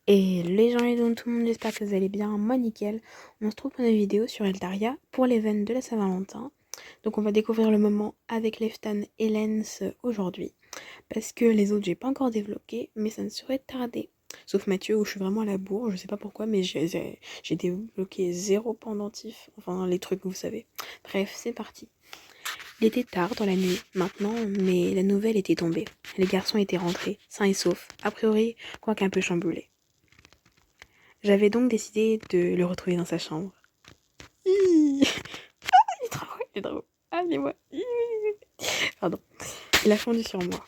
Et les gens et donc tout le monde, j'espère que vous allez bien, moi nickel. On se trouve pour une vidéo sur Eldaria pour l'event de la Saint-Valentin. Donc on va découvrir le moment avec Leftan et Lens aujourd'hui. Parce que les autres j'ai pas encore débloqué, mais ça ne saurait tarder. Sauf Mathieu où je suis vraiment à la bourre, je sais pas pourquoi, mais j'ai débloqué 0 pendentif, enfin les trucs vous savez. Bref, c'est parti. Il était tard dans la nuit, maintenant, mais la nouvelle était tombée. Les garçons étaient rentrés, sains et saufs, a priori, quoique un peu chamboulés. J'avais donc décidé de le retrouver dans sa chambre. Il est trop beau, il est trop beau. Allez-moi. Pardon. Il a fondu sur moi.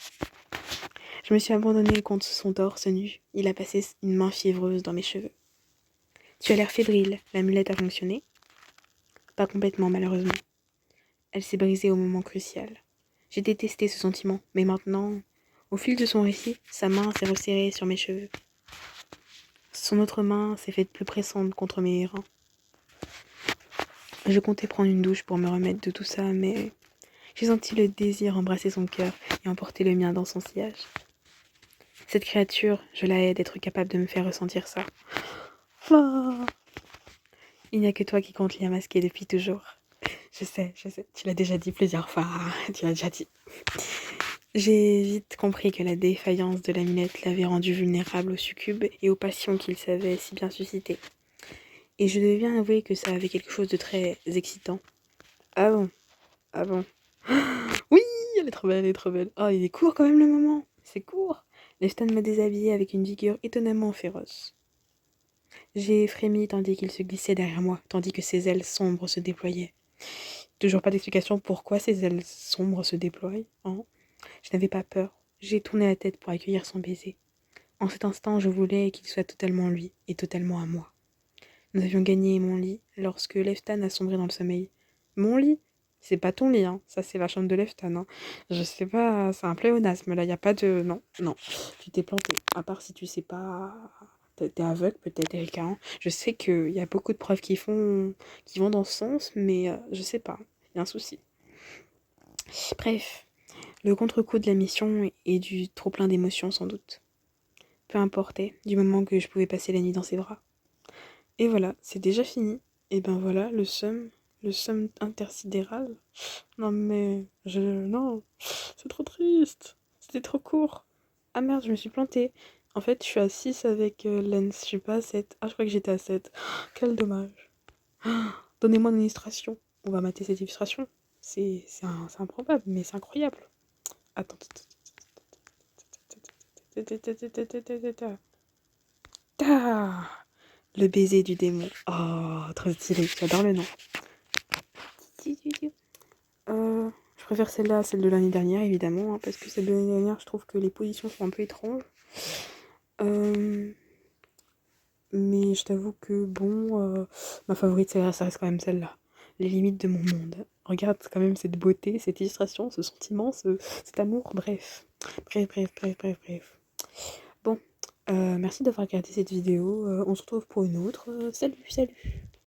Je me suis abandonnée contre son torse nu. Il a passé une main fiévreuse dans mes cheveux. Tu as l'air fébrile. L'amulette a fonctionné? Pas complètement, malheureusement. Elle s'est brisée au moment crucial. J'ai détesté ce sentiment, mais maintenant, au fil de son récit, sa main s'est resserrée sur mes cheveux. Son autre main s'est faite plus pressante contre mes reins. Je comptais prendre une douche pour me remettre de tout ça, mais j'ai senti le désir embrasser son cœur et emporter le mien dans son sillage. Cette créature, je la hais d'être capable de me faire ressentir ça. Oh, il n'y a que toi qui compte lien masqué depuis toujours. Je sais, tu l'as déjà dit plusieurs fois, tu l'as déjà dit. J'ai vite compris que la défaillance de l'amulette l'avait rendu vulnérable aux succubes et aux passions qu'il savait si bien susciter. Et je devais bien avouer que ça avait quelque chose de très excitant. Ah bon? Ah bon? Oui, elle est trop belle, elle est trop belle. Oh, il est court quand même le moment. C'est court. Leston m'a déshabillé avec une vigueur étonnamment féroce. J'ai frémi tandis qu'il se glissait derrière moi, tandis que ses ailes sombres se déployaient. Toujours pas d'explication pourquoi ses ailes sombres se déploient, hein. Je n'avais pas peur. J'ai tourné la tête pour accueillir son baiser. En cet instant, je voulais qu'il soit totalement lui et totalement à moi. Nous avions gagné mon lit lorsque Leftan a sombré dans le sommeil. Mon lit? C'est pas ton lit, hein. Ça, c'est la chambre de Leftan, hein. Je sais pas, c'est un pléonasme, là. Y a pas de... Non, non. Tu t'es planté. À part si tu sais pas... T'es aveugle, peut-être, Erika, hein. Je sais qu'il y a beaucoup de preuves qui vont dans ce sens, mais je sais pas. Y a un souci. Bref, le contre-coup de la mission et du trop-plein d'émotions, sans doute. Peu importait, du moment que je pouvais passer la nuit dans ses bras. Et voilà, c'est déjà fini. Et ben voilà, le somme intersidéral. Non mais, non, c'est trop triste. C'était trop court. Ah merde, je me suis plantée. En fait, je suis à 6 avec Lens, je suis pas à 7. Ah, je crois que j'étais à 7. Quel dommage. Donnez-moi une illustration. On va mater cette illustration. C'est improbable, mais c'est incroyable. Attends. Le baiser du démon. Oh, trop stylé. J'adore le nom. Je préfère celle-là à celle de l'année dernière, évidemment, hein, parce que celle de l'année dernière, je trouve que les positions sont un peu étranges. Mais je t'avoue que, bon, ma favorite, ça reste quand même celle-là. Les limites de mon monde. Regarde quand même cette beauté, cette illustration, ce sentiment, cet amour, bref. Bref. Bon, merci d'avoir regardé cette vidéo. On se retrouve pour une autre. Salut.